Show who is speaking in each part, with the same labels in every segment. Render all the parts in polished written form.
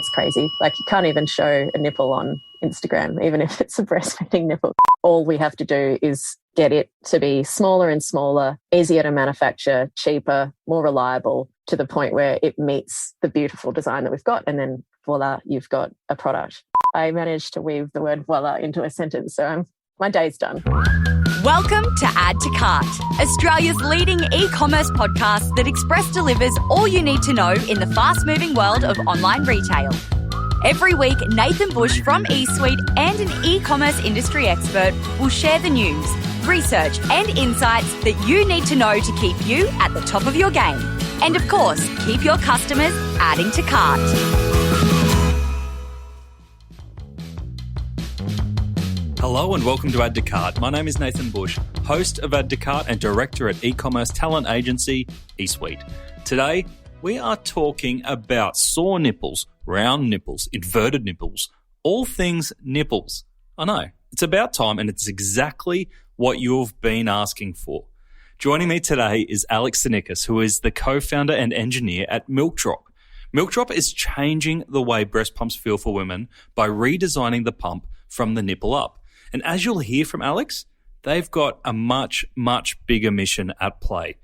Speaker 1: It's crazy. Like, you can't even show a nipple on Instagram, even if it's a breastfeeding nipple. All we have to do is get it to be smaller and smaller, easier to manufacture, cheaper, more reliable, to the point where it meets the beautiful design that we've got. And then voila, you've got a product. I managed to weave the word voila into a sentence. So my day's done.
Speaker 2: Welcome to Add to Cart, Australia's leading e-commerce podcast that express delivers all you need to know in the fast-moving world of online retail. Every week, Nathan Bush from eSuite and an e-commerce industry expert will share the news, research and insights that you need to know to keep you at the top of your game. And of course, keep your customers adding to cart.
Speaker 3: Hello and welcome to Add to Cart. My name is Nathan Bush, host of Add to Cart and director at e-commerce talent agency eSuite. Today, we are talking about sore nipples, round nipples, inverted nipples, all things nipples. I know, it's about time and it's exactly what you've been asking for. Joining me today is Alex Sinickas, who is the co-founder and engineer at Milkdrop. Milkdrop is changing the way breast pumps feel for women by redesigning the pump from the nipple up. And as you'll hear from Alex, they've got a much, much bigger mission at play.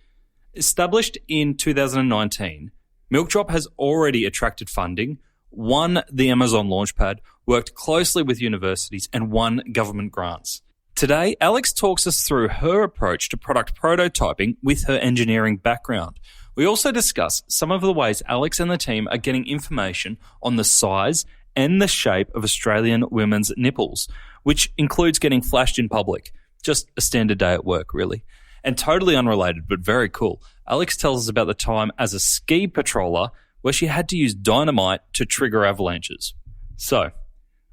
Speaker 3: Established in 2019, Milkdrop has already attracted funding, won the Amazon Launchpad, worked closely with universities, and won government grants. Today, Alex talks us through her approach to product prototyping with her engineering background. We also discuss some of the ways Alex and the team are getting information on the size and the shape of Australian women's nipples, which includes getting flashed in public. Just a standard day at work, really. And totally unrelated, but very cool, Alex tells us about the time as a ski patroller where she had to use dynamite to trigger avalanches. So,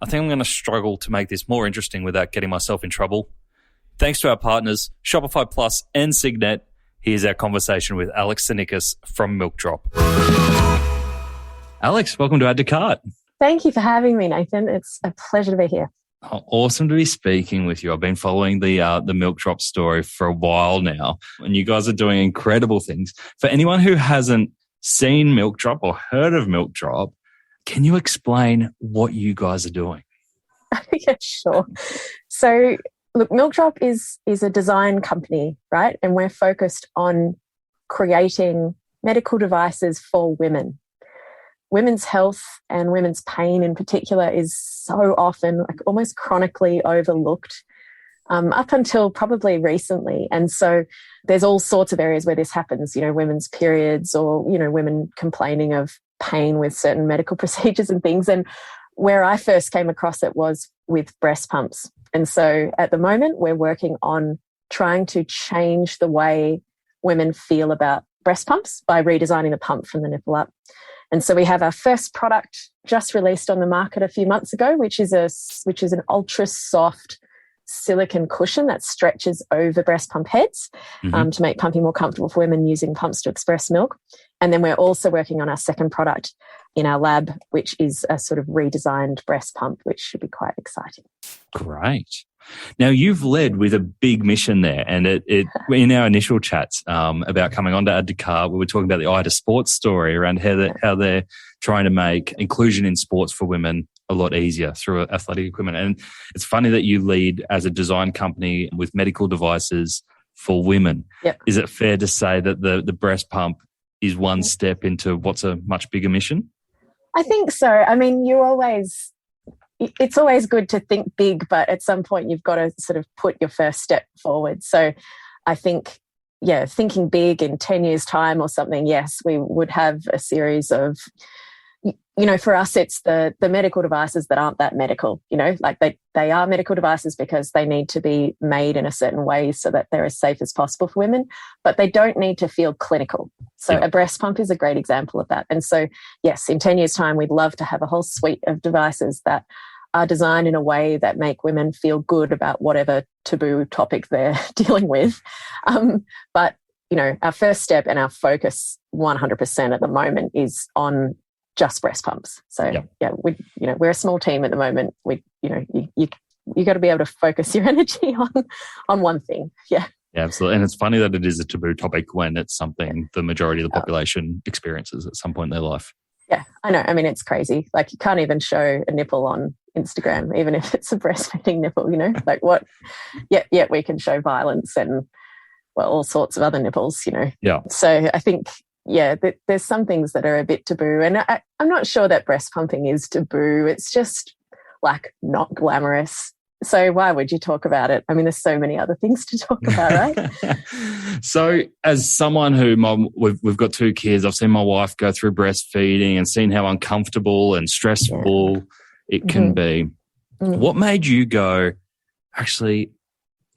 Speaker 3: I think I'm going to struggle to make this more interesting without getting myself in trouble. Thanks to our partners, Shopify Plus and Signet, here's our conversation with Alex Sinickas from Milkdrop. Alex, welcome to Add to Cart.
Speaker 1: Thank you for having me, Nathan. It's a pleasure to be here.
Speaker 3: Oh, awesome to be speaking with you. I've been following the Milkdrop story for a while now, and you guys are doing incredible things. For anyone who hasn't seen Milkdrop or heard of Milkdrop, can you explain what you guys are doing?
Speaker 1: Yeah, sure. So, look, Milkdrop is a design company, right? And we're focused on creating medical devices for women. Women's health and women's pain in particular is so often, like, almost chronically overlooked up until probably recently. And so there's all sorts of areas where this happens, women's periods or, women complaining of pain with certain medical procedures and things. And where I first came across it was with breast pumps. And so at the moment, we're working on trying to change the way women feel about breast pumps by redesigning the pump from the nipple up. And so we have our first product just released on the market a few months ago, which is an ultra soft silicone cushion that stretches over breast pump heads to make pumping more comfortable for women using pumps to express milk. And then we're also working on our second product in our lab, which is a sort of redesigned breast pump, which should be quite exciting.
Speaker 3: Great. Now, you've led with a big mission there, and it in our initial chats about coming on to Add to Cart, we were talking about the Ida Sports story around how they're trying to make inclusion in sports for women a lot easier through athletic equipment. And it's funny that you lead as a design company with medical devices for women.
Speaker 1: Yep.
Speaker 3: Is it fair to say that the breast pump is one step into what's a much bigger mission?
Speaker 1: I think so. I mean, it's always good to think big, but at some point you've got to sort of put your first step forward. So I think, thinking big in 10 years' time or something, yes, we would have a series of, for us, it's the medical devices that aren't that medical, like they are medical devices because they need to be made in a certain way so that they're as safe as possible for women, but they don't need to feel clinical. So a breast pump is a great example of that. And so, yes, in 10 years' time, we'd love to have a whole suite of devices that are designed in a way that make women feel good about whatever taboo topic they're dealing with. But, our first step and our focus 100% at the moment is on just breast pumps. So we're a small team at the moment. You got to be able to focus your energy on one thing. Yeah.
Speaker 3: Yeah, absolutely. And it's funny that it is a taboo topic when it's something the majority of the population experiences at some point in their life.
Speaker 1: Yeah, I know. I mean, it's crazy. Like, you can't even show a nipple on Instagram, even if it's a breastfeeding nipple, like what? Yet we can show violence and, well, all sorts of other nipples,
Speaker 3: Yeah.
Speaker 1: So I think, there's some things that are a bit taboo. And I'm not sure that breast pumping is taboo. It's just like not glamorous. So why would you talk about it? I mean, there's so many other things to talk about, right?
Speaker 3: So as someone who we've got 2 kids, I've seen my wife go through breastfeeding and seen how uncomfortable and stressful it can be. What made you go, actually,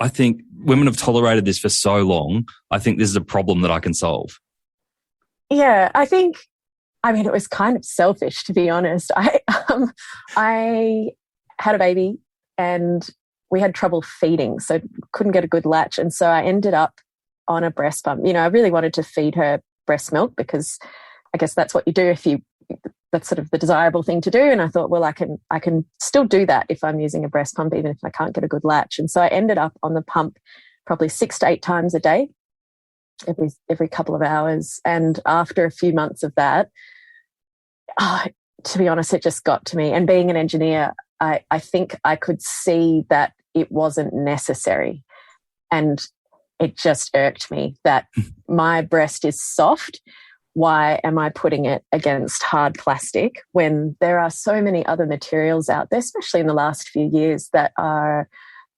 Speaker 3: I think women have tolerated this for so long. I think this is a problem that I can solve.
Speaker 1: Yeah, it was kind of selfish, to be honest. I had a baby and we had trouble feeding, so couldn't get a good latch. And so I ended up on a breast pump. I really wanted to feed her breast milk because I guess that's what you do that's sort of the desirable thing to do. And I thought, well, I can still do that if I'm using a breast pump, even if I can't get a good latch. And so I ended up on the pump probably 6 to 8 times a day, every couple of hours. And after a few months of that, to be honest, it just got to me. And being an engineer, I think I could see that it wasn't necessary. And it just irked me that my breast is soft. Why am I putting it against hard plastic when there are so many other materials out there, especially in the last few years, that are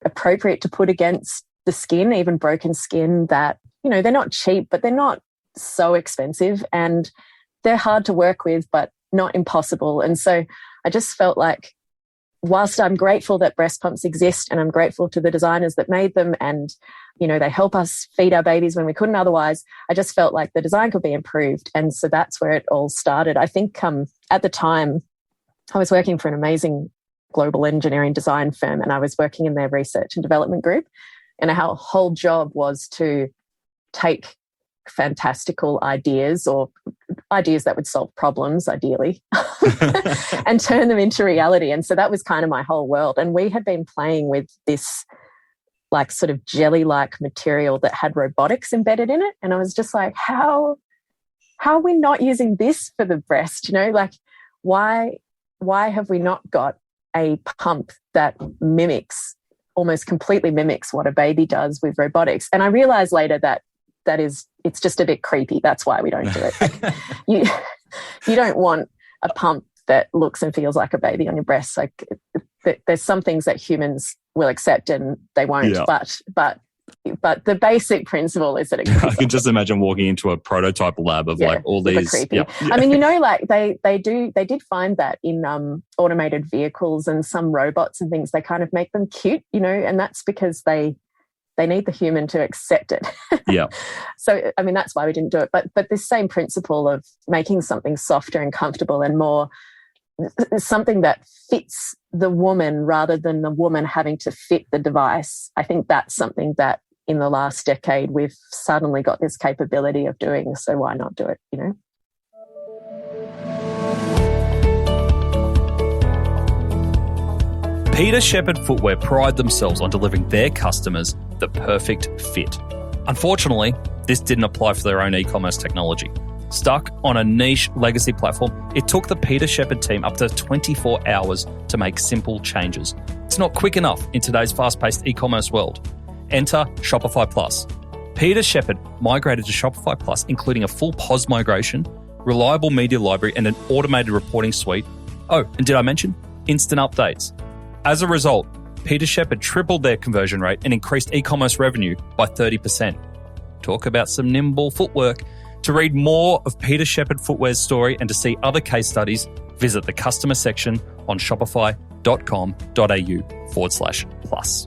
Speaker 1: appropriate to put against the skin, even broken skin, that, they're not cheap, but they're not so expensive and they're hard to work with, but not impossible. And so I just felt like, whilst I'm grateful that breast pumps exist and I'm grateful to the designers that made them and, they help us feed our babies when we couldn't otherwise, I just felt like the design could be improved. And so that's where it all started. I think at the time I was working for an amazing global engineering design firm and I was working in their research and development group. And our whole job was to take fantastical ideas or ideas that would solve problems, ideally, and turn them into reality. And so that was kind of my whole world. And we had been playing with this like sort of jelly-like material that had robotics embedded in it. And I was just like, how are we not using this for the breast? Like why have we not got a pump that almost completely mimics what a baby does with robotics? And I realized later that it's just a bit creepy. That's why we don't do it. Like, you don't want a pump that looks and feels like a baby on your breast. Like there's some things that humans will accept and they won't. Yeah. But the basic principle is that it can
Speaker 3: I can just imagine walking into a prototype lab of like all these.
Speaker 1: Creepy. Yeah. I mean, like they did find that in automated vehicles and some robots and things. They kind of make them cute, and that's because they need the human to accept it.
Speaker 3: Yeah.
Speaker 1: So, I mean, that's why we didn't do it. But this same principle of making something softer and comfortable and more something that fits the woman rather than the woman having to fit the device, I think that's something that in the last decade we've suddenly got this capability of doing. So why not do it,
Speaker 3: Peter Shepherd Footwear pride themselves on delivering their customers the perfect fit. Unfortunately, this didn't apply for their own e-commerce technology. Stuck on a niche legacy platform, it took the Peter Shepherd team up to 24 hours to make simple changes. It's not quick enough in today's fast-paced e-commerce world. Enter Shopify Plus. Peter Shepherd migrated to Shopify Plus, including a full POS migration, reliable media library, and an automated reporting suite. Oh, and did I mention? Instant updates. As a result, Peter Shepherd tripled their conversion rate and increased e-commerce revenue by 30%. Talk about some nimble footwork. To read more of Peter Shepherd Footwear's story and to see other case studies, visit the customer section on shopify.com.au/plus.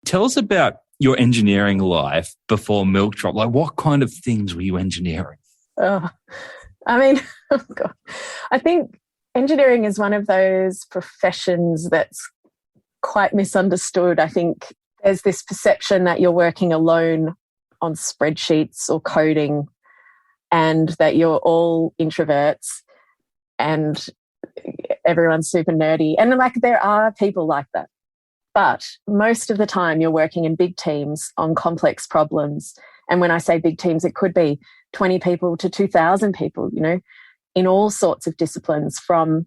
Speaker 3: Tell us about your engineering life before Milkdrop. Like, what kind of things were you engineering?
Speaker 1: Oh, I mean, oh God. I think engineering is one of those professions that's quite misunderstood. I think there's this perception that you're working alone on spreadsheets or coding and that you're all introverts and everyone's super nerdy. And like there are people like that. But most of the time you're working in big teams on complex problems. And when I say big teams, it could be 20 people to 2,000 people, in all sorts of disciplines, from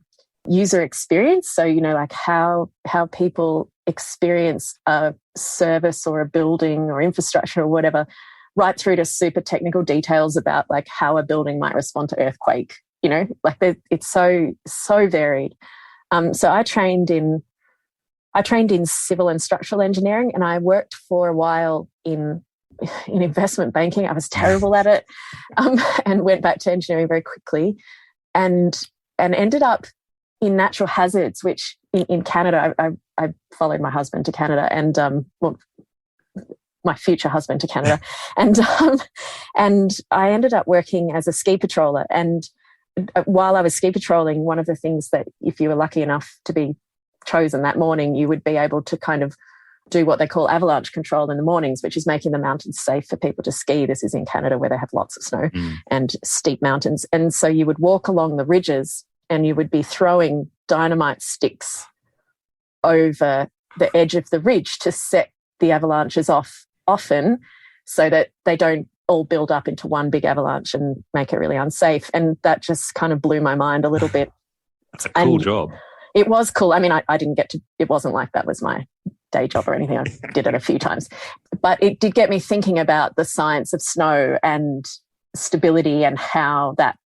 Speaker 1: user experience. So, like how people experience a service or a building or infrastructure or whatever, right through to super technical details about like how a building might respond to earthquake, it's so varied. So I trained in civil and structural engineering, and I worked for a while in investment banking. I was terrible at it, and went back to engineering very quickly, and ended up in natural hazards, which in Canada, I followed my husband to Canada, and my future husband to Canada, and I ended up working as a ski patroller. And while I was ski patrolling, one of the things that, if you were lucky enough to be chosen that morning, you would be able to kind of do what they call avalanche control in the mornings, which is making the mountains safe for people to ski. This is in Canada, where they have lots of snow and steep mountains. And so you would walk along the ridges and you would be throwing dynamite sticks over the edge of the ridge to set the avalanches off often, so that they don't all build up into one big avalanche and make it really unsafe. And that just kind of blew my mind a little bit.
Speaker 3: That's a cool job.
Speaker 1: It was cool. I mean, I didn't get to, it wasn't like that was my day job or anything. I did it a few times. But it did get me thinking about the science of snow and stability and how that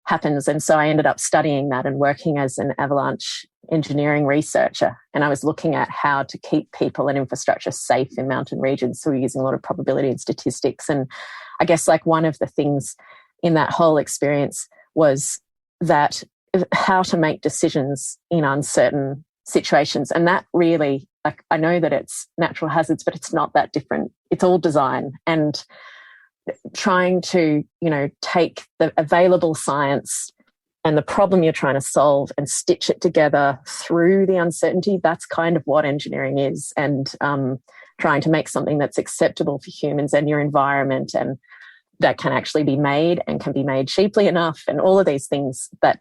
Speaker 1: happens. And so I ended up studying that and working as an avalanche engineering researcher. And I was looking at how to keep people and infrastructure safe in mountain regions. So we're using a lot of probability and statistics. And I guess like one of the things in that whole experience was that how to make decisions in uncertain situations. And that really, like, I know that it's natural hazards, but it's not that different. It's all design, and trying to, take the available science and the problem you're trying to solve and stitch it together through the uncertainty. That's kind of what engineering is. And trying to make something that's acceptable for humans and your environment, and that can actually be made and can be made cheaply enough, and all of these things that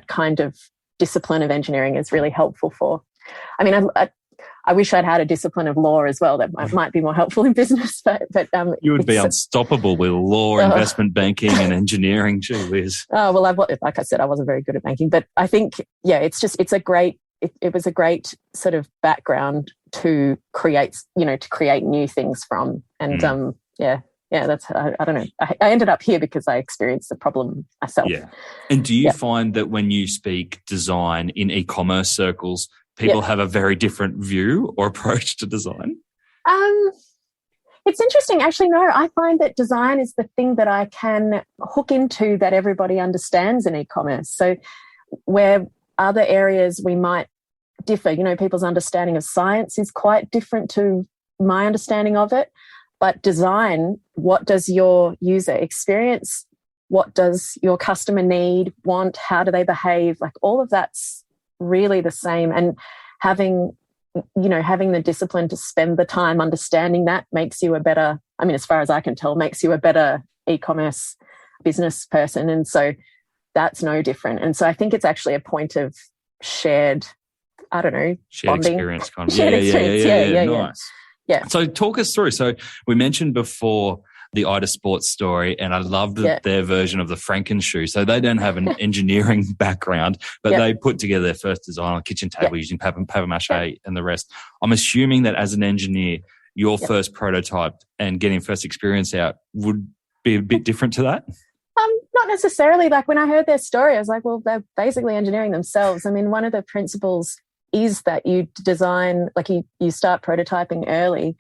Speaker 1: kind of discipline of engineering is really helpful for. I mean, I wish I'd had a discipline of law as well. That might be more helpful in business. But
Speaker 3: you would be unstoppable with law, investment banking, and engineering. Gee whiz.
Speaker 1: Oh well, like I said, I wasn't very good at banking. But I think, it was a great sort of background to create new things from. And that's, I don't know. I ended up here because I experienced the problem myself.
Speaker 3: Yeah. And do you find that when you speak design in e-commerce circles, people have a very different view or approach to design?
Speaker 1: It's interesting. Actually, no, I find that design is the thing that I can hook into that everybody understands in e-commerce. So where other areas we might differ, people's understanding of science is quite different to my understanding of it. But design, what does your user experience? What does your customer need, want? How do they behave? Like all of that's really the same. And having the discipline to spend the time understanding that makes you a better, as far as I can tell, makes you a better e-commerce business person. And so that's no different. And so I think it's actually a point of shared bonding.
Speaker 3: Experience kind of.
Speaker 1: Shared experience. Yeah.
Speaker 3: Nice.
Speaker 1: Yeah.
Speaker 3: So talk us through. So we mentioned before the Ida Sports story, and I loved their version of the Franken shoe. So they don't have an engineering background, but they put together their first design on a kitchen table using papier-mâché and the rest. I'm assuming that as an engineer, your first prototype and getting first experience out would be a bit different to that?
Speaker 1: Not necessarily. Like when I heard their story, I was like, well, they're basically engineering themselves. One of the principles is that you design, like you start prototyping early.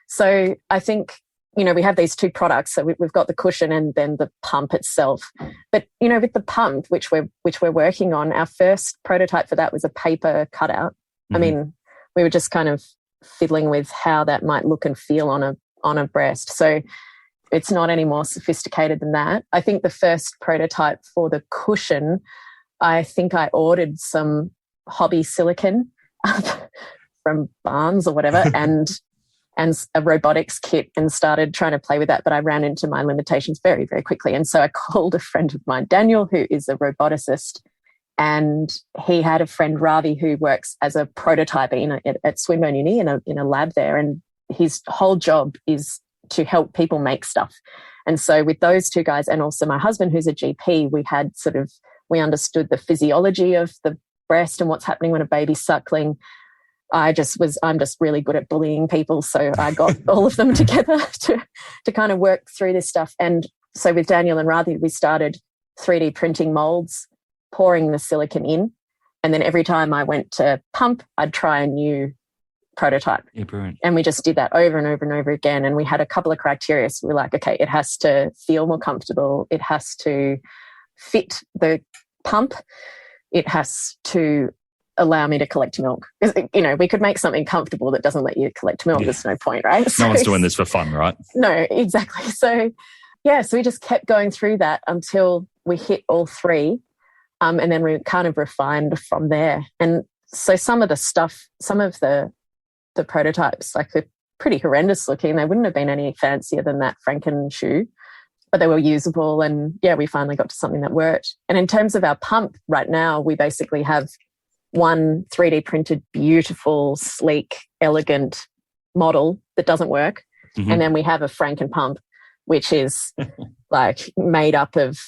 Speaker 1: So I think, we have these two products. So we've got the cushion and then the pump itself. But, with the pump, which we're working on, our first prototype for that was a paper cutout.
Speaker 3: Mm-hmm.
Speaker 1: We were just kind of fiddling with how that might look and feel on a breast. So it's not any more sophisticated than that. I think the first prototype for the cushion, I think I ordered some hobby silicon from Barnes or whatever and a robotics kit and started trying to play with that, but I ran into my limitations very, very quickly. And so I called a friend of mine, Daniel, who is a roboticist And he had a friend, Ravi, who works as a prototyper at Swinburne Uni in a lab there. And his whole job is to help people make stuff. And so with those two guys, and also my husband, who's a GP, we understood the physiology of the breast and what's happening when a baby's suckling. I'm just really good at bullying people. So I got all of them together to kind of work through this stuff. And so with Daniel and Ravi, we started 3D printing molds, pouring the silicone in. And then every time I went to pump, I'd try a new prototype.
Speaker 3: Yeah, brilliant.
Speaker 1: And we just did that over and over and over again. And we had a couple of criteria. So we're like, okay, it has to feel more comfortable. It has to fit the pump. It has to allow me to collect milk. We could make something comfortable that doesn't let you collect milk. Yeah. There's no point, right?
Speaker 3: No one's doing this for fun, right?
Speaker 1: No, exactly. So we just kept going through that until we hit all three. And then we kind of refined from there. And so some of the prototypes, like, they're pretty horrendous looking. They wouldn't have been any fancier than that Franken shoe, but they were usable. And we finally got to something that worked. And in terms of our pump right now, we basically have one 3D printed, beautiful, sleek, elegant model that doesn't work. Mm-hmm. And then we have a Franken pump, which is like made up of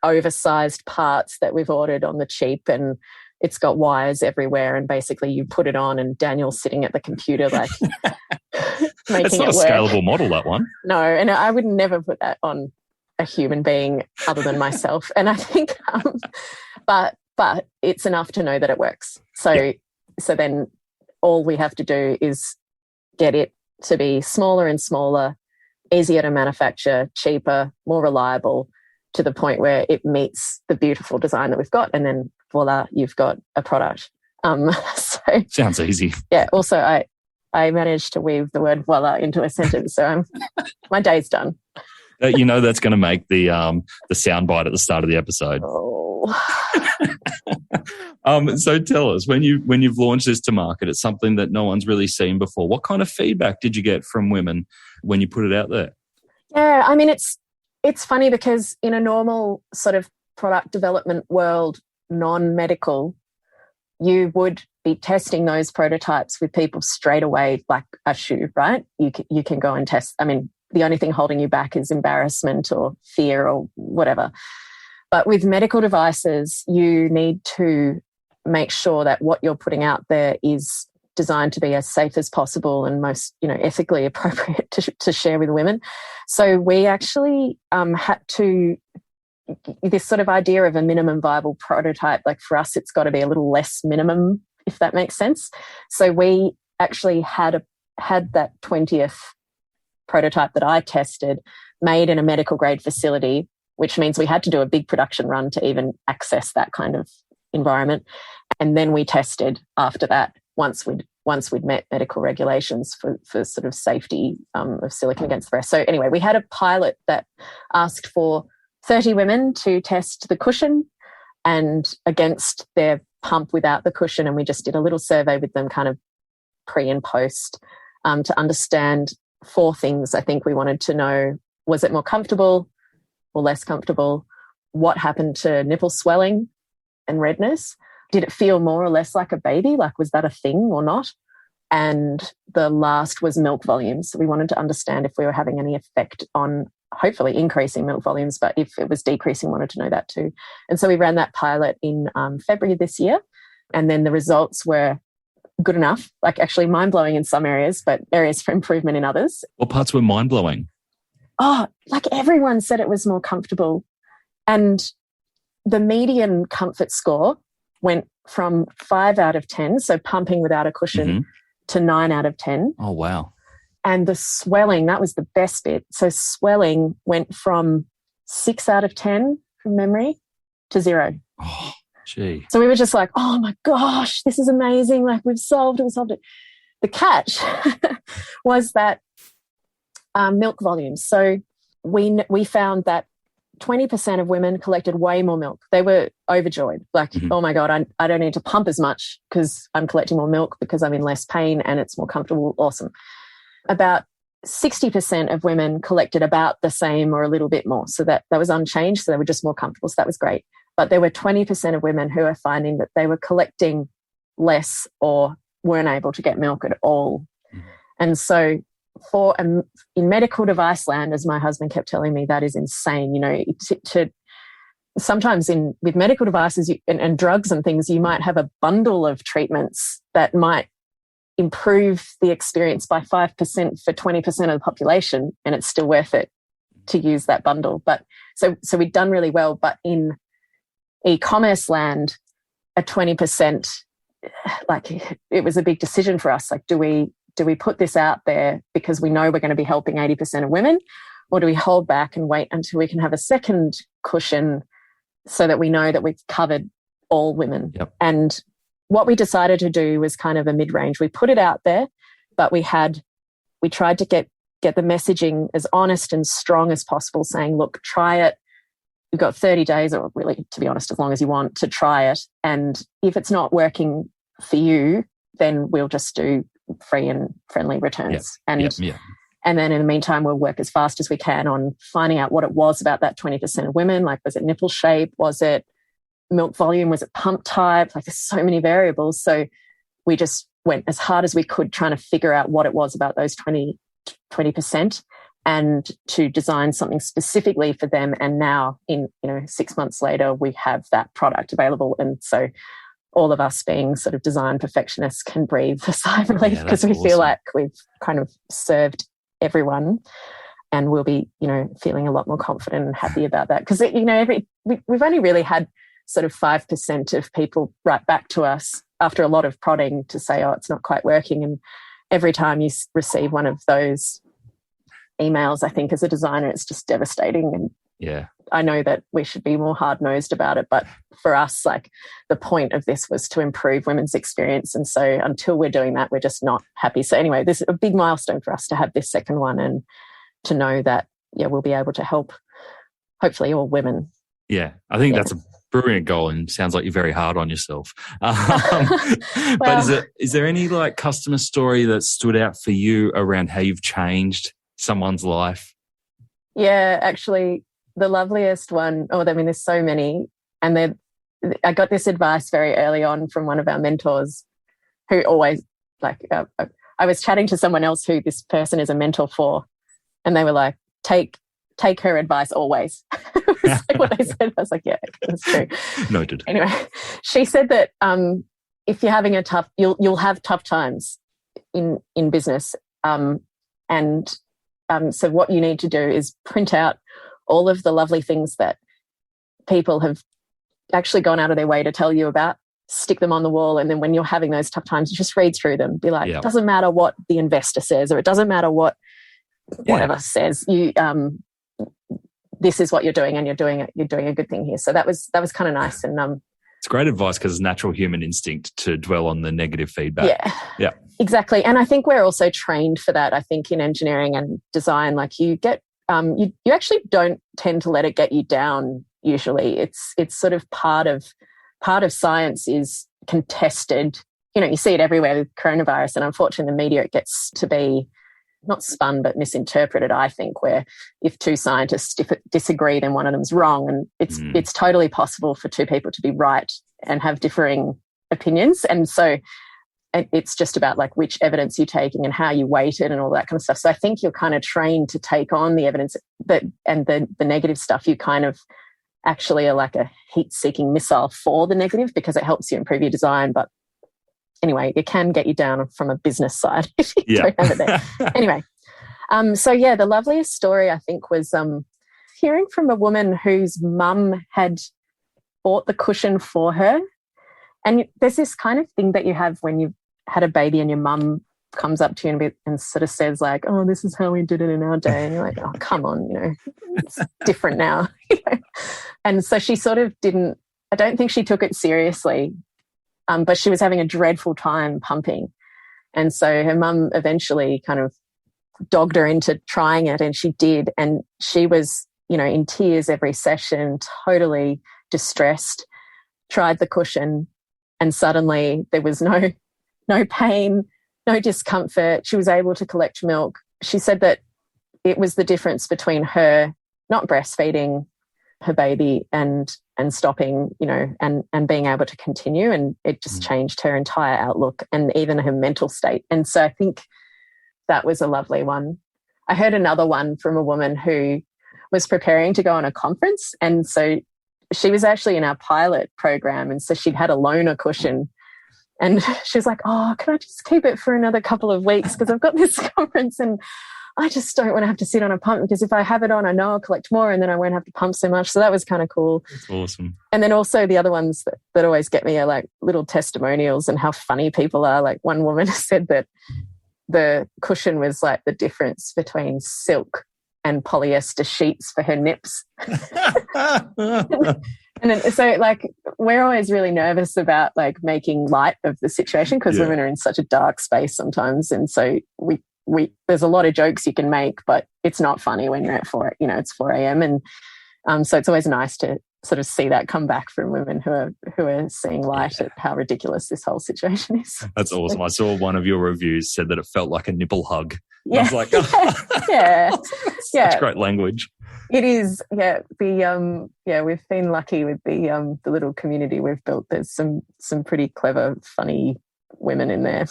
Speaker 1: oversized parts that we've ordered on the cheap, and it's got wires everywhere, and basically you put it on and Daniel's sitting at the computer like making
Speaker 3: it's not
Speaker 1: it
Speaker 3: a
Speaker 1: work.
Speaker 3: Scalable model, that one.
Speaker 1: No, and I would never put that on a human being other than myself. And I think but it's enough to know that it works. So then all we have to do is get it to be smaller and smaller, easier to manufacture, cheaper, more reliable, to the point where it meets the beautiful design that we've got, and then voila, you've got a product.
Speaker 3: Sounds easy.
Speaker 1: Yeah. Also, I managed to weave the word voila into a sentence, so my day's done.
Speaker 3: That's going to make the soundbite at the start of the episode.
Speaker 1: Oh.
Speaker 3: So tell us, when you've launched this to market, it's something that no one's really seen before. What kind of feedback did you get from women when you put it out there?
Speaker 1: Yeah, I mean, it's funny because in a normal sort of product development world, non-medical, you would be testing those prototypes with people straight away, like a shoe, right? You can go and test. I mean, the only thing holding you back is embarrassment or fear or whatever. But with medical devices, you need to make sure that what you're putting out there is designed to be as safe as possible and most, ethically appropriate to share with women. So we actually had to, this sort of idea of a minimum viable prototype, like for us, it's got to be a little less minimum, if that makes sense. So we actually had that 20th prototype that I tested made in a medical grade facility, which means we had to do a big production run to even access that kind of environment. And then we tested after that once we'd met medical regulations for sort of safety of silicone against the breast. So anyway, we had a pilot that asked for 30 women to test the cushion and against their pump without the cushion. And we just did a little survey with them kind of pre and post to understand 4 things. I think we wanted to know, was it more comfortable or less comfortable? What happened to nipple swelling and redness? Did it feel more or less like a baby? Like, was that a thing or not? And the last was milk volumes. So we wanted to understand if we were having any effect on hopefully increasing milk volumes, but if it was decreasing, wanted to know that too. And so we ran that pilot in February this year. And then the results were good enough, like actually mind-blowing in some areas, but areas for improvement in others.
Speaker 3: What parts were mind-blowing?
Speaker 1: Oh, like everyone said it was more comfortable. And the median comfort score went from 5 out of 10, so pumping without a cushion, to 9 out of 10.
Speaker 3: Oh, wow.
Speaker 1: And the swelling, that was the best bit. So swelling went from 6 out of 10 from memory to 0.
Speaker 3: Oh, gee.
Speaker 1: So we were just like, oh my gosh, this is amazing. Like, we've solved it. The catch was that milk volumes. So we found that 20% of women collected way more milk. They were overjoyed. Like, oh my God, I don't need to pump as much because I'm collecting more milk because I'm in less pain and it's more comfortable. Awesome. About 60% of women collected about the same or a little bit more. So that was unchanged. So they were just more comfortable. So that was great. But there were 20% of women who are finding that they were collecting less or weren't able to get milk at all. And so in medical device land, as my husband kept telling me, that is insane. You know, sometimes with medical devices and drugs and things, you might have a bundle of treatments that might improve the experience by 5% for 20% of the population, and it's still worth it to use that bundle. But so we'd done really well, but in e-commerce land, a 20%, like, it was a big decision for us. Like, do we put this out there because we know we're going to be helping 80% of women, or do we hold back and wait until we can have a second cushion so that we know that we've covered all women?
Speaker 3: Yep.
Speaker 1: And what we decided to do was kind of a mid-range. We put it out there, but we tried to get the messaging as honest and strong as possible, saying, look, try it. You've got 30 days, or really, to be honest, as long as you want to try it. And if it's not working for you, then we'll just do free and friendly returns. And then in the meantime, we'll work as fast as we can on finding out what it was about that 20% of women. Like, was it nipple shape? Was it milk volume? Was it pump type? Like, there's so many variables. So we just went as hard as we could trying to figure out what it was about those 20% and to design something specifically for them. And now, 6 months later, we have that product available. And so all of us, being sort of design perfectionists, can breathe a sigh of relief, because we feel like we've kind of served everyone, and we'll be, feeling a lot more confident and happy about that. Because, we've only really had sort of 5% of people write back to us after a lot of prodding to say, oh, it's not quite working. And every time you receive one of those emails, I think as a designer, it's just devastating. And
Speaker 3: yeah,
Speaker 1: I know that we should be more hard-nosed about it, but for us, like, the point of this was to improve women's experience. And so until we're doing that, we're just not happy. So anyway, this is a big milestone for us to have this second one, and to know that, we'll be able to help hopefully all women.
Speaker 3: Yeah, I think that's a brilliant goal, and sounds like you're very hard on yourself. But is there any like customer story that stood out for you around how you've changed someone's life?
Speaker 1: Yeah, actually, the loveliest one, there's so many. And I got this advice very early on from one of our mentors, who always, I was chatting to someone else who this person is a mentor for, and they were like, take her advice always. It was like what they said. I was like, yeah, that's true.
Speaker 3: Noted.
Speaker 1: Anyway, she said that if you're having you'll have tough times in business. So what you need to do is print out all of the lovely things that people have actually gone out of their way to tell you about, stick them on the wall, and then when you're having those tough times, you just read through them. Be like, It doesn't matter what the investor says, or it doesn't matter what whatever says. You, this is what you're doing, and you're doing a good thing here. So that was kind of nice. And
Speaker 3: it's great advice, because it's natural human instinct to dwell on the negative feedback. Yeah.
Speaker 1: Exactly. And I think we're also trained for that. I think in engineering and design, like, you get, you actually don't tend to let it get you down. Usually it's sort of part of science is contested. You see it everywhere with coronavirus, and unfortunately the media, it gets to be not spun, but misinterpreted, I think, where if two scientists disagree, then one of them's wrong. And it's totally possible for two people to be right and have differing opinions. And so it's just about like which evidence you're taking and how you weight it and all that kind of stuff. So I think you're kind of trained to take on the evidence and the negative stuff. You kind of actually are like a heat-seeking missile for the negative, because it helps you improve your design. But anyway, it can get you down from a business side if you don't have it there. Anyway, the loveliest story, I think, was hearing from a woman whose mum had bought the cushion for her. And there's this kind of thing that you have when you've had a baby and your mum comes up to you and sort of says like, oh, this is how we did it in our day. And you're like, oh, come on, it's different now. And so she sort of I don't think she took it seriously, but she was having a dreadful time pumping. And so her mum eventually kind of dogged her into trying it, and she did. And she was, in tears every session, totally distressed, tried the cushion, and suddenly there was no pain, no discomfort. She was able to collect milk. She said that it was the difference between her not breastfeeding her baby and and stopping, and being able to continue. And it just changed her entire outlook and even her mental state. And so I think that was a lovely one. I heard another one from a woman who was preparing to go on a conference. And so she was actually in our pilot program. And so she'd had a loaner cushion. And she was like, oh, can I just keep it for another couple of weeks? Because I've got this conference and I just don't want to have to sit on a pump, because if I have it on, I know I'll collect more and then I won't have to pump so much. So that was kind of cool.
Speaker 3: That's awesome.
Speaker 1: And then also the other ones that always get me are like little testimonials and how funny people are. Like one woman said that the cushion was like the difference between silk and polyester sheets for her nips. And then, so like we're always really nervous about like making light of the situation, because women are in such a dark space sometimes. And so we there's a lot of jokes you can make, but it's not funny when you're at it's 4 a.m. And so it's always nice to sort of see that come back from women who are seeing light at how ridiculous this whole situation is.
Speaker 3: That's awesome. I saw one of your reviews said that it felt like a nipple hug.
Speaker 1: Yeah.
Speaker 3: I was like, oh. That's great language.
Speaker 1: It is. Yeah. We've been lucky with the little community we've built. There's some pretty clever, funny women in there.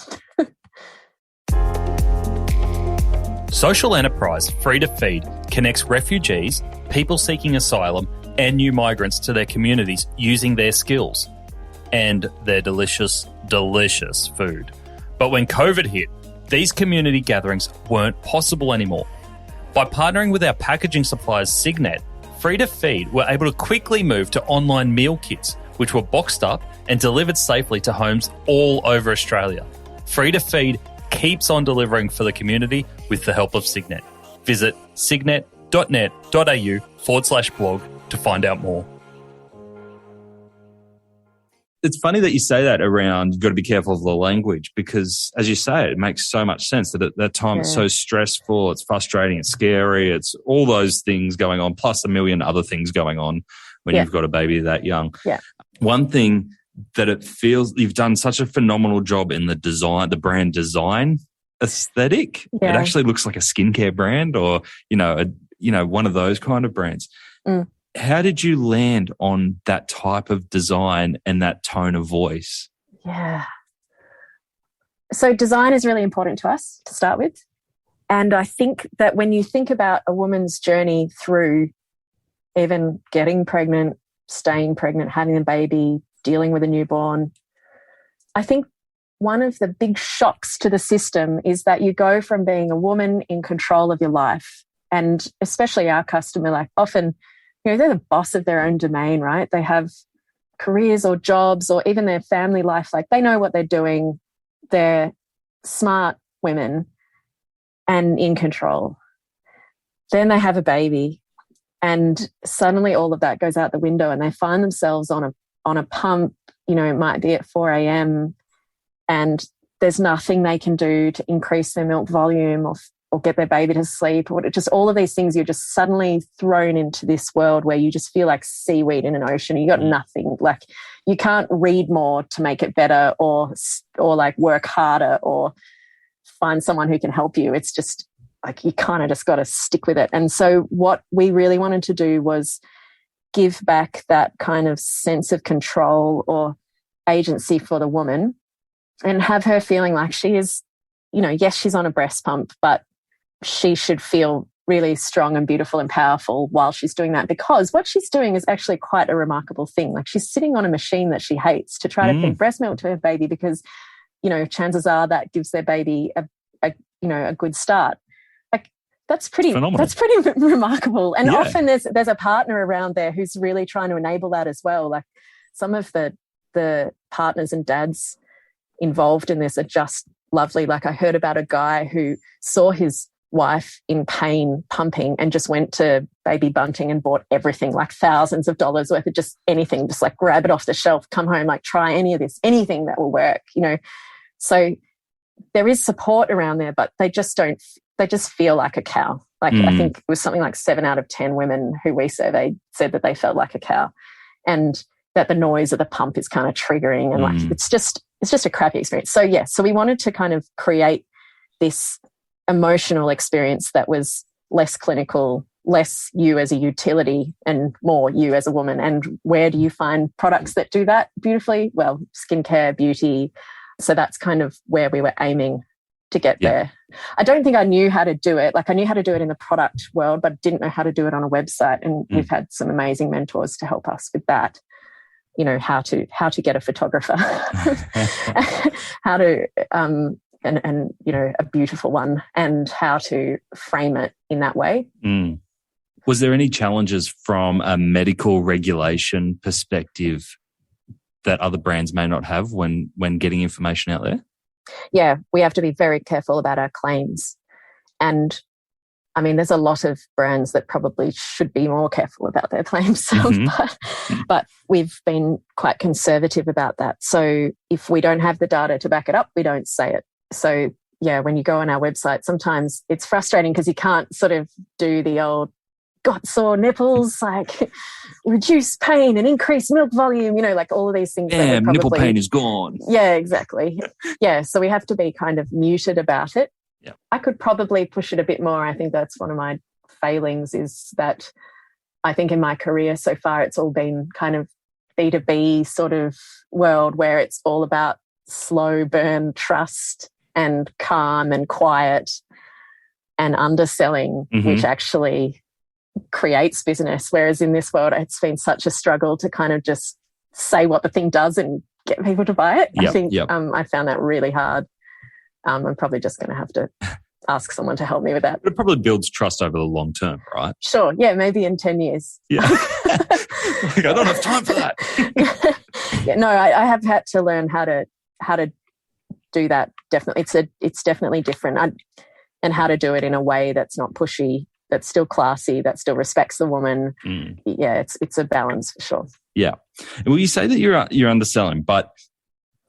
Speaker 3: Social enterprise Free to Feed connects refugees, people seeking asylum, and new migrants to their communities using their skills and their delicious, delicious food. But when COVID hit, these community gatherings weren't possible anymore. By partnering with our packaging suppliers Signet, Free to Feed were able to quickly move to online meal kits, which were boxed up and delivered safely to homes all over Australia. Free to Feed keeps on delivering for the community with the help of Signet. Visit signet.net.au/blog to find out more. It's funny that you say that around, you've got to be careful of the language, because as you say, it makes so much sense that at that time it's so stressful, it's frustrating, it's scary, it's all those things going on, plus a million other things going on when you've got a baby that young.
Speaker 1: Yeah.
Speaker 3: One thing that it feels, you've done such a phenomenal job in the design, the brand design aesthetic.
Speaker 1: Yeah.
Speaker 3: It actually looks like a skincare brand or, one of those kind of brands.
Speaker 1: Mm.
Speaker 3: How did you land on that type of design and that tone of voice?
Speaker 1: Yeah. So design is really important to us to start with. And I think that when you think about a woman's journey through even getting pregnant, staying pregnant, having a baby, dealing with a newborn, I think one of the big shocks to the system is that you go from being a woman in control of your life, and especially our customer, like often, they're the boss of their own domain, right? They have careers or jobs or even their family life. Like they know what they're doing. They're smart women and in control. Then they have a baby and suddenly all of that goes out the window and they find themselves on a pump, it might be at 4 a.m. and there's nothing they can do to increase their milk volume or get their baby to sleep, or just all of these things. You're just suddenly thrown into this world where you just feel like seaweed in an ocean. You got nothing. Like you can't read more to make it better, or like work harder, or find someone who can help you. It's just like you kind of just got to stick with it. And so what we really wanted to do was give back that kind of sense of control or agency for the woman, and have her feeling like she is, yes, she's on a breast pump, but she should feel really strong and beautiful and powerful while she's doing that, because what she's doing is actually quite a remarkable thing. Like she's sitting on a machine that she hates to try to feed breast milk to her baby, because, chances are that gives their baby a good start. Like that's pretty remarkable. And often there's a partner around there who's really trying to enable that as well. Like some of the partners and dads involved in this are just lovely. Like I heard about a guy who saw his wife in pain pumping and just went to Baby Bunting and bought everything, like thousands of dollars worth of just anything, just like grab it off the shelf, come home, like try any of this, anything that will work, So there is support around there, but they just feel like a cow. Like I think it was something like 7 out of 10 women who we surveyed said that they felt like a cow, and that the noise of the pump is kind of triggering, and like it's just a crappy experience. So we wanted to kind of create this emotional experience that was less clinical, less you as a utility and more you as a woman. And where do you find products that do that beautifully? Well, skincare, beauty. So that's kind of where we were aiming to get there. I don't think I knew how to do it. Like, I knew how to do it in the product world, but didn't know how to do it on a website. And we've had some amazing mentors to help us with that. You know, how to get a photographer, how to and you know, a beautiful one, and how to frame it in that way.
Speaker 3: Was there any challenges from a medical regulation perspective that other brands may not have when getting information out there?
Speaker 1: Yeah, we have to be very careful about our claims. And I mean, there's a lot of brands that probably should be more careful about their claims, but we've been quite conservative about that. So if we don't have the data to back it up, we don't say it. So yeah, when you go on our website, sometimes it's frustrating because you can't sort of do the old got sore nipples, like reduce pain and increase milk volume, you know, like all of these things.
Speaker 3: Yeah, nipple pain is gone.
Speaker 1: Yeah, exactly. Yeah, so we have to be kind of muted about it.
Speaker 3: Yeah.
Speaker 1: I could probably push it a bit more. I think that's one of my failings, is that I think in my career so far it's all been kind of B2B sort of world where it's all about slow burn trust and calm and quiet and underselling, which actually creates business. Whereas in this world, it's been such a struggle to kind of just say what the thing does and get people to buy it. I think I found that really hard. I'm probably just going to have to ask someone to help me with that.
Speaker 3: But it probably builds trust over the long term, right?
Speaker 1: Sure. Yeah, maybe in 10 years.
Speaker 3: Yeah. Like, I don't have time for that.
Speaker 1: No, I have had to learn how to do that. Definitely. It's definitely different. And how to do it in a way that's not pushy, that's still classy, that still respects the woman. Yeah, it's a balance for sure.
Speaker 3: Yeah. Well, you say that you're underselling, but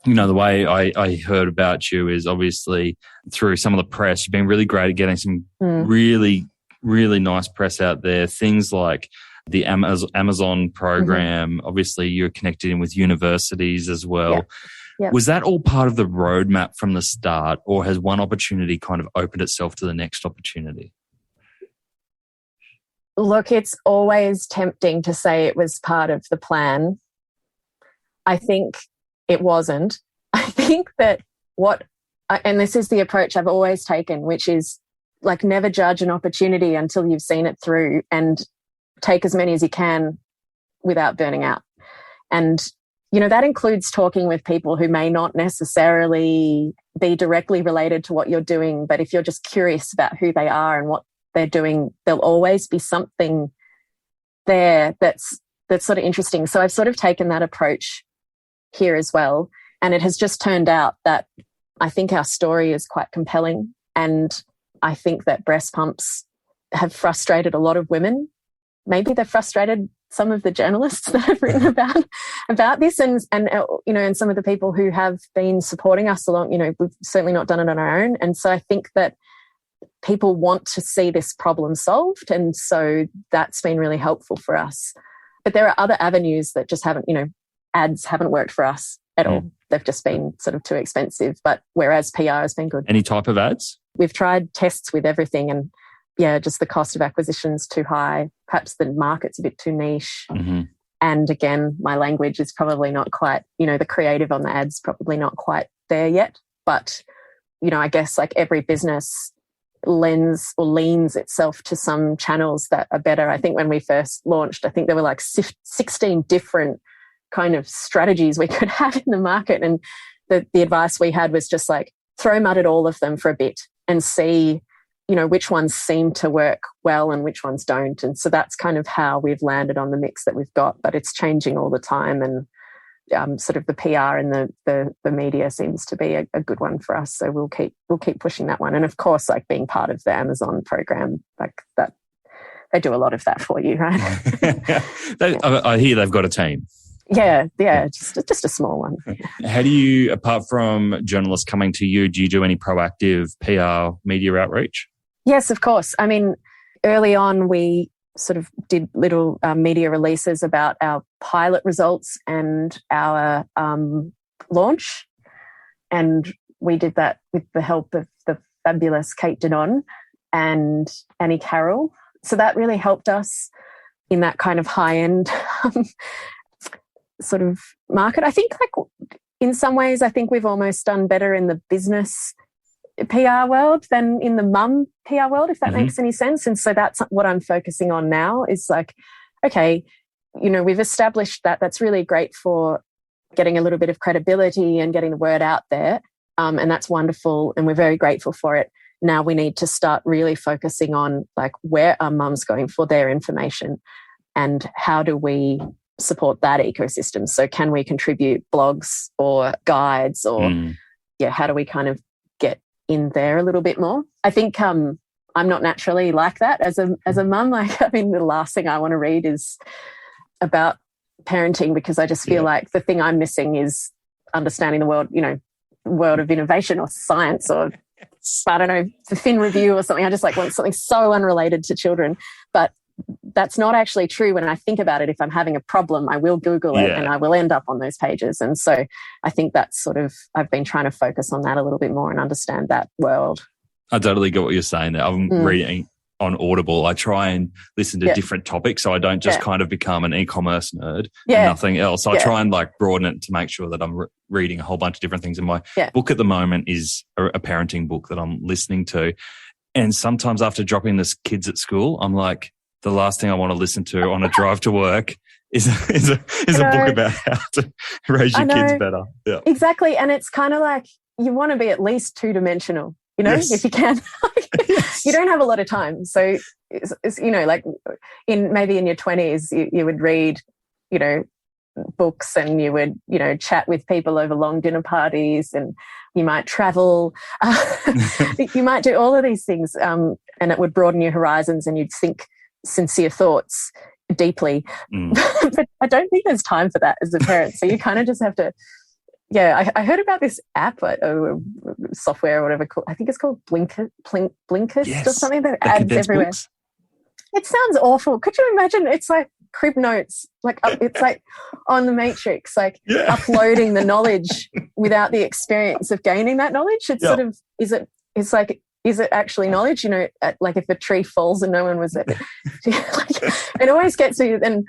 Speaker 3: you know, the way I heard about you is obviously through some of the press. You've been really great at getting some really, really nice press out there. Things like the Amazon program. Obviously, you're connected in with universities as well.
Speaker 1: Yeah.
Speaker 3: Was that all part of the roadmap from the start, or has one opportunity kind of opened itself to the next opportunity?
Speaker 1: Look, it's always tempting to say it was part of the plan. I think it wasn't. I think that and this is the approach I've always taken, which is like never judge an opportunity until you've seen it through, and take as many as you can without burning out. And, you know, that includes talking with people who may not necessarily be directly related to what you're doing, but if you're just curious about who they are and what they're doing, there'll always be something there that's sort of interesting. So I've sort of taken that approach here as well. And it has just turned out that I think our story is quite compelling. And I think that breast pumps have frustrated a lot of women. Maybe they've frustrated some of the journalists that have written about this, and you know, and some of the people who have been supporting us along. You know, we've certainly not done it on our own. And so I think that people want to see this problem solved. And so that's been really helpful for us. But there are other avenues that just haven't, you know, ads haven't worked for us at all. They've just been sort of too expensive. But whereas PR has been good.
Speaker 3: Any type of ads?
Speaker 1: We've tried tests with everything, and yeah, just the cost of acquisition's too high. Perhaps the market's a bit too niche. And again, my language is probably not quite, you know, the creative on the ads probably not quite there yet. But, you know, I guess like every business lends or leans itself to some channels that are better. I think when we first launched, I think there were like 16 different kind of strategies we could have in the market. And the advice we had was just like throw mud at all of them for a bit and see, you know, which ones seem to work well and which ones don't. And so that's kind of how we've landed on the mix that we've got, but it's changing all the time. And sort of the PR and the media seems to be a good one for us. So we'll keep pushing that one. And of course, like being part of the Amazon program, like that, they do a lot of that for you, right?
Speaker 3: I hear they've got a team.
Speaker 1: Yeah, just a small one.
Speaker 3: How do you, apart from journalists coming to you, do you do any proactive PR media outreach?
Speaker 1: Yes, of course. I mean, early on, we sort of did little media releases about our pilot results and our launch. And we did that with the help of the fabulous Kate Denon and Annie Carroll. so that really helped us in that kind of high-end sort of market. I think like in some ways, I think we've almost done better in the business PR world than in the mum PR world, if that makes any sense. And so that's what I'm focusing on now is like, okay, you know, we've established that that's really great for getting a little bit of credibility and getting the word out there. And that's wonderful. And we're very grateful for it. Now we need to start really focusing on like where are mums going for their information and how do we support that ecosystem? So can we contribute blogs or guides or how do we kind of get in there a little bit more? I think I'm not naturally like that as a mum. Like, I mean, the last thing I want to read is about parenting because I just feel like the thing I'm missing is understanding the world, you know, world of innovation or science or I don't know, the Fin Review or something. I just like want something so unrelated to children. But that's not actually true when I think about it. If I'm having a problem, I will Google it and I will end up on those pages. And so I think that's sort of, I've been trying to focus on that a little bit more and understand that world.
Speaker 3: I totally get what you're saying there. I'm reading on Audible. I try and listen to different topics so I don't just kind of become an e-commerce nerd and nothing else. So I try and like broaden it to make sure that I'm reading a whole bunch of different things. And my book at the moment is a parenting book that I'm listening to. And sometimes after dropping the kids at school, I'm like, the last thing I want to listen to on a drive to work is a book about how to raise your kids better. Yeah, exactly.
Speaker 1: And it's kind of like you want to be at least two-dimensional, you know, if you can. You don't have a lot of time. So, it's, you know, like maybe in your 20s, you would read, you know, books and you would, you know, chat with people over long dinner parties and you might travel. You might do all of these things and it would broaden your horizons and you'd think sincere thoughts deeply. But I don't think there's time for that as a parent. So you kind of just have to, I heard about this app, software or whatever, I think it's called Blinkist or something that adds everywhere.
Speaker 3: Books.
Speaker 1: It sounds awful. Could you imagine? It's like crib notes, like it's like on the Matrix, like uploading the knowledge without the experience of gaining that knowledge. It's sort of, is it actually knowledge? You know, like if a tree falls and no one was there. It always gets me. And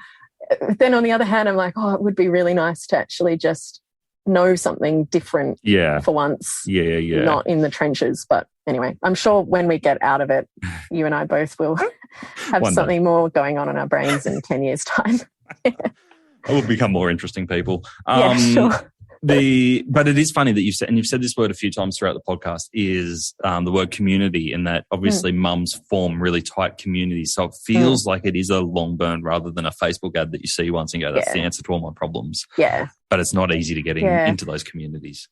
Speaker 1: then on the other hand, I'm like, oh, it would be really nice to actually just know something different for once. Not in the trenches. But anyway, I'm sure when we get out of it, you and I both will have something more going on in our brains in 10 years' time.
Speaker 3: It will become more interesting people.
Speaker 1: Sure.
Speaker 3: But it is funny that you've said this word a few times throughout the podcast is the word community, and that obviously mums form really tight communities. So it feels like it is a long burn rather than a Facebook ad that you see once and go, that's the answer to all my problems.
Speaker 1: Yeah.
Speaker 3: But it's not easy to get into those communities.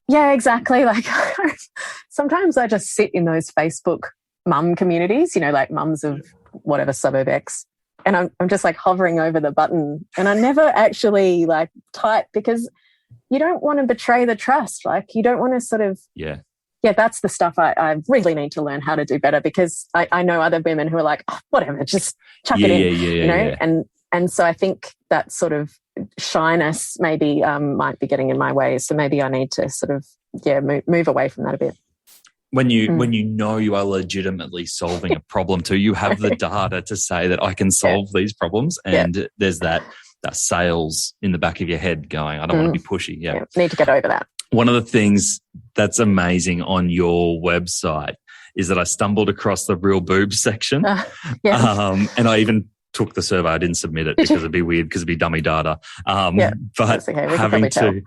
Speaker 1: Yeah, exactly. Like sometimes I just sit in those Facebook mum communities, you know, like mums of whatever suburb X. And I'm just like hovering over the button and I never actually like type because you don't want to betray the trust. Like you don't want to sort of, that's the stuff I really need to learn how to do better because I know other women who are like, oh, whatever, just chuck it in, you know? And so I think that sort of shyness maybe might be getting in my way. So maybe I need to sort of, move away from that a bit.
Speaker 3: When you know you are legitimately solving a problem too, you have the data to say that I can solve these problems and there's that sales in the back of your head going, I don't want to be pushy.
Speaker 1: Need to get over that.
Speaker 3: One of the things that's amazing on your website is that I stumbled across the real boobs section. And I even took the survey. I didn't submit it because it'd be weird because it'd be dummy data. But having to,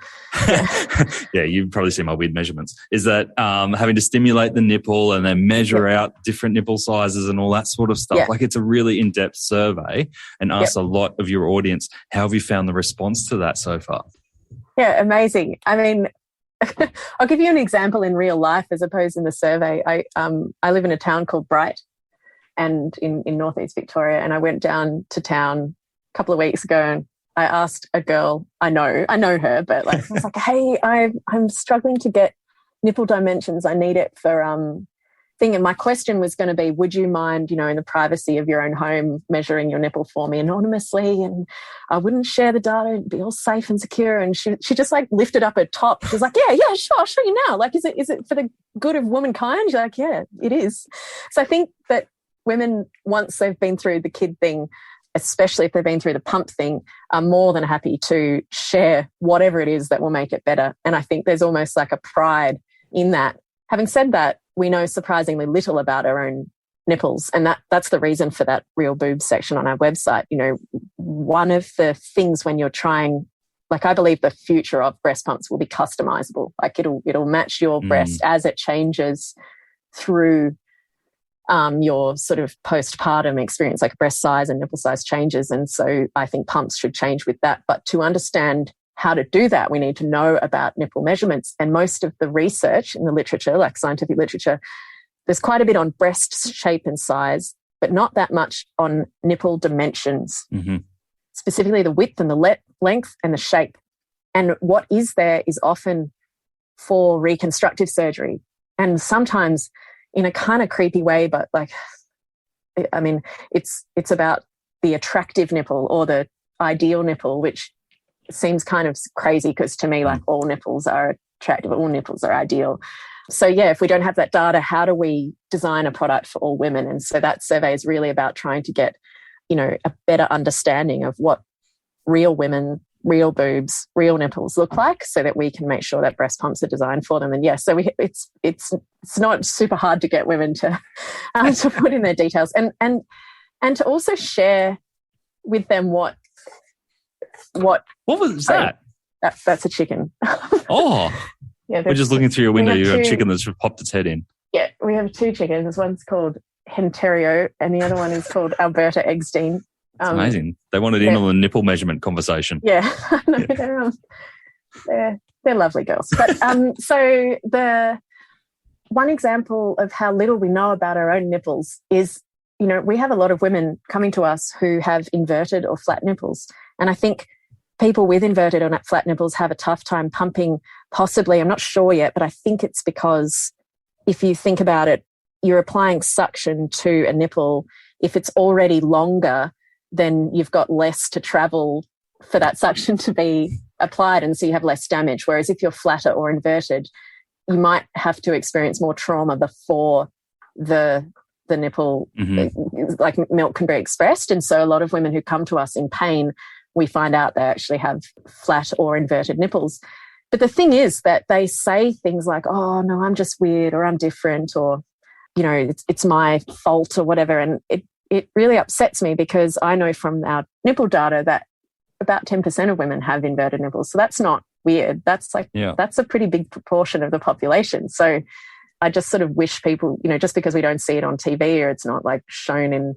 Speaker 3: you've probably seen my weird measurements, is that having to stimulate the nipple and then measure out different nipple sizes and all that sort of stuff. Like it's a really in-depth survey and asks a lot of your audience. How have you found the response to that so far?
Speaker 1: Yeah, amazing. I mean, I'll give you an example in real life as opposed in the survey. I live in a town called Bright and in northeast Victoria, and I went down to town a couple of weeks ago and I asked a girl I know her, but like I was like, hey, I'm struggling to get nipple dimensions. I need it for thing. And my question was going to be, would you mind, you know, in the privacy of your own home, measuring your nipple for me anonymously? And I wouldn't share the data, it'd be all safe and secure. And she just like lifted up her top. She was like, yeah, sure, I'll show you now. Like, is it for the good of womankind? She's like, yeah, it is. So I think that women, once they've been through the kid thing, especially if they've been through the pump thing, are more than happy to share whatever it is that will make it better. And I think there's almost like a pride in that. Having said that, we know surprisingly little about our own nipples. And that's the reason for that real boobs section on our website. You know, one of the things when you're trying, like I believe the future of breast pumps will be customizable. Like it'll match your breast as it changes through your sort of postpartum experience, like breast size and nipple size changes. And so I think pumps should change with that. But to understand how to do that, we need to know about nipple measurements. And most of the research in the literature, like scientific literature, there's quite a bit on breast shape and size, but not that much on nipple dimensions, specifically the width and the length and the shape. And what is there is often for reconstructive surgery. And sometimes in a kind of creepy way, but like, I mean, it's about the attractive nipple or the ideal nipple, which seems kind of crazy because to me, like all nipples are attractive, all nipples are ideal. So yeah, if we don't have that data, how do we design a product for all women? And so that survey is really about trying to get, you know, a better understanding of what real women, real boobs, real nipples look like, so that we can make sure that breast pumps are designed for them. And yes, so it's not super hard to get women to put in their details and to also share with them what
Speaker 3: was that?
Speaker 1: That's a chicken.
Speaker 3: Oh,
Speaker 1: yeah.
Speaker 3: We're just looking through your window. You have a chicken that's popped its head in.
Speaker 1: Yeah, we have two chickens. One's called Henterio, and the other one is called Alberta Eggstein.
Speaker 3: It's amazing. They wanted in on the nipple measurement conversation.
Speaker 1: Yeah, no, they're lovely girls. But so the one example of how little we know about our own nipples is, you know, we have a lot of women coming to us who have inverted or flat nipples, and I think people with inverted or flat nipples have a tough time pumping. Possibly, I'm not sure yet, but I think it's because if you think about it, you're applying suction to a nipple. If it's already longer, then you've got less to travel for that suction to be applied, and so you have less damage. Whereas if you're flatter or inverted, you might have to experience more trauma before the nipple, like milk can be expressed. And so a lot of women who come to us in pain, we find out they actually have flat or inverted nipples. But the thing is that they say things like, oh, no, I'm just weird, or I'm different, or, you know, it's my fault or whatever. And it really upsets me because I know from our nipple data that about 10% of women have inverted nipples. So that's not weird. That's that's a pretty big proportion of the population. So I just sort of wish people, you know, just because we don't see it on TV or it's not like shown in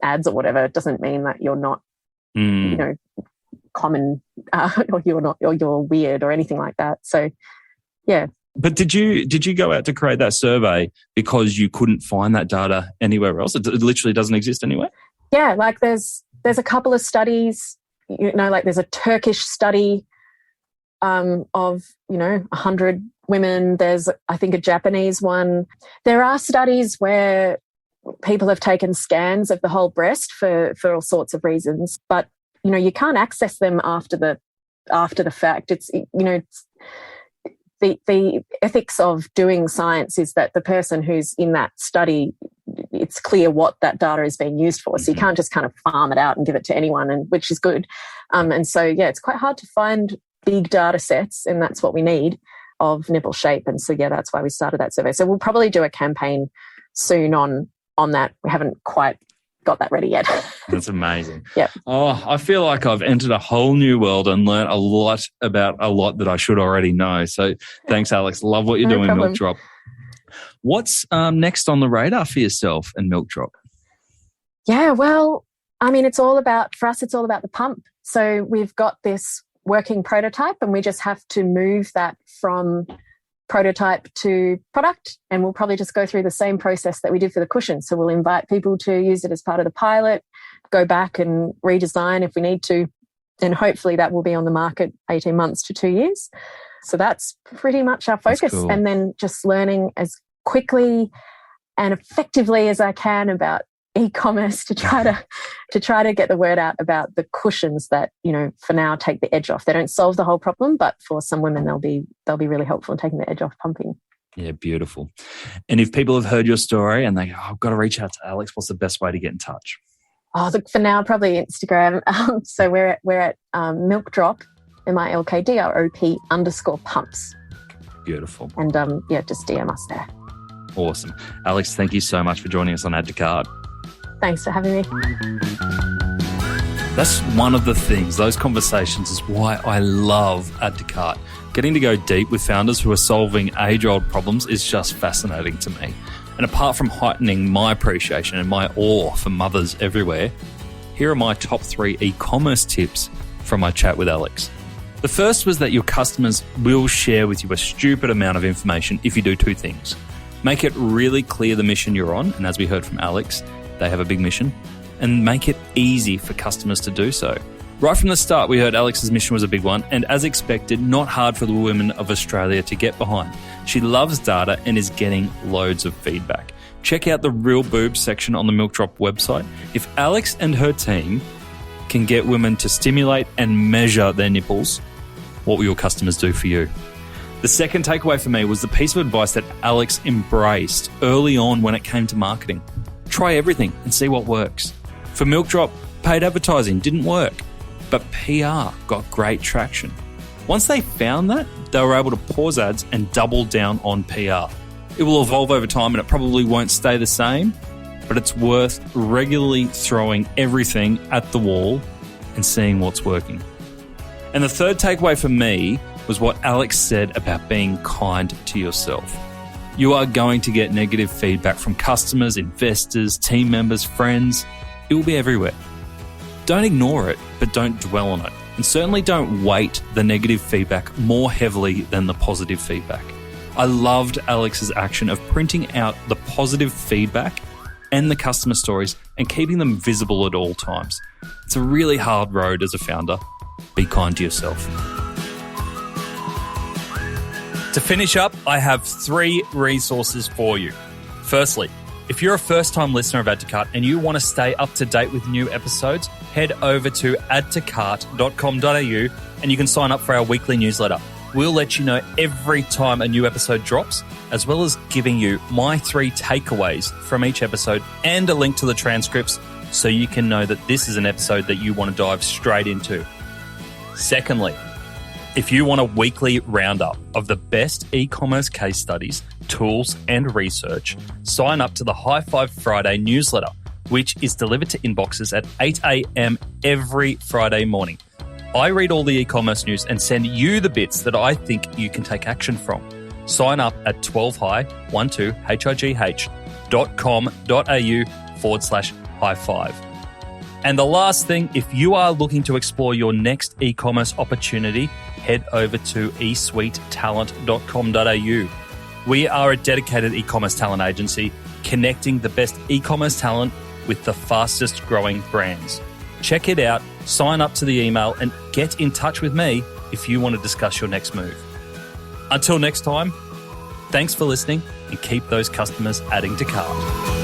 Speaker 1: ads or whatever, it doesn't mean that you're not, you know, common or you're weird or anything like that. So, yeah.
Speaker 3: But did you go out to create that survey because you couldn't find that data anywhere else? It literally doesn't exist anywhere?
Speaker 1: Yeah, like there's a couple of studies, you know, like there's a Turkish study of, you know, 100 women. There's, I think, a Japanese one. There are studies where people have taken scans of the whole breast for all sorts of reasons, but, you know, you can't access them after the fact. It's, you know, it's, the ethics of doing science is that the person who's in that study, it's clear what that data is being used for. So you can't just kind of farm it out and give it to anyone, and which is good. And so, yeah, it's quite hard to find big data sets, and that's what we need of nipple shape. And so, yeah, that's why we started that survey. So we'll probably do a campaign soon on that. We haven't quite got that ready yet.
Speaker 3: That's amazing.
Speaker 1: Yeah.
Speaker 3: Oh, I feel like I've entered a whole new world and learned a lot about a lot that I should already know. So thanks, Alex. Love what you're doing,
Speaker 1: problem.
Speaker 3: Milkdrop. What's next on the radar for yourself and Milkdrop?
Speaker 1: Yeah, well, I mean, for us, it's all about the pump. So we've got this working prototype and we just have to move that from prototype to product, and we'll probably just go through the same process that we did for the cushion. So we'll invite people to use it as part of the pilot, go back and redesign if we need to, and hopefully that will be on the market 18 months to 2 years. So that's pretty much our focus.
Speaker 3: Cool.
Speaker 1: And then just learning as quickly and effectively as I can about e-commerce to try to get the word out about the cushions that, you know, for now take the edge off. They don't solve the whole problem, but for some women they'll be really helpful in taking the edge off pumping.
Speaker 3: Yeah, beautiful. And if people have heard your story and they go, I've got to reach out to Alex, what's the best way to get in touch?
Speaker 1: Oh, look, for now, probably Instagram. So we're at Milkdrop, MILKDROP_pumps.
Speaker 3: Beautiful.
Speaker 1: And just DM us there.
Speaker 3: Awesome. Alex, thank you so much for joining us on Add to Cart.
Speaker 1: Thanks for having me.
Speaker 3: That's one of the things, those conversations is why I love Add to Cart. Getting to go deep with founders who are solving age-old problems is just fascinating to me. And apart from heightening my appreciation and my awe for mothers everywhere, here are my top 3 e-commerce tips from my chat with Alex. The first was that your customers will share with you a stupid amount of information if you do 2 things. Make it really clear the mission you're on, and as we heard from Alex, they have a big mission, and make it easy for customers to do so. Right from the start, we heard Alex's mission was a big one, and as expected, not hard for the women of Australia to get behind. She loves data and is getting loads of feedback. Check out the Real Boobs section on the Milkdrop website. If Alex and her team can get women to stimulate and measure their nipples, what will your customers do for you? The second takeaway for me was the piece of advice that Alex embraced early on when it came to marketing. Try everything and see what works. For Milkdrop, paid advertising didn't work, but PR got great traction. Once they found that, they were able to pause ads and double down on PR. It will evolve over time and it probably won't stay the same, but it's worth regularly throwing everything at the wall and seeing what's working. And the third takeaway for me was what Alex said about being kind to yourself. You are going to get negative feedback from customers, investors, team members, friends. It will be everywhere. Don't ignore it, but don't dwell on it. And certainly don't weight the negative feedback more heavily than the positive feedback. I loved Alex's action of printing out the positive feedback and the customer stories and keeping them visible at all times. It's a really hard road as a founder. Be kind to yourself. To finish up, I have 3 resources for you. Firstly, if you're a first-time listener of Add to Cart and you want to stay up to date with new episodes, head over to addtocart.com.au and you can sign up for our weekly newsletter. We'll let you know every time a new episode drops, as well as giving you my 3 takeaways from each episode and a link to the transcripts so you can know that this is an episode that you want to dive straight into. Secondly, if you want a weekly roundup of the best e-commerce case studies, tools, and research, sign up to the High Five Friday newsletter, which is delivered to inboxes at 8 a.m. every Friday morning. I read all the e-commerce news and send you the bits that I think you can take action from. Sign up at 12high.com.au/high five. And the last thing, if you are looking to explore your next e-commerce opportunity, head over to eSuiteTalent.com.au. We are a dedicated e-commerce talent agency connecting the best e-commerce talent with the fastest growing brands. Check it out, sign up to the email, and get in touch with me if you want to discuss your next move. Until next time, thanks for listening and keep those customers adding to cart.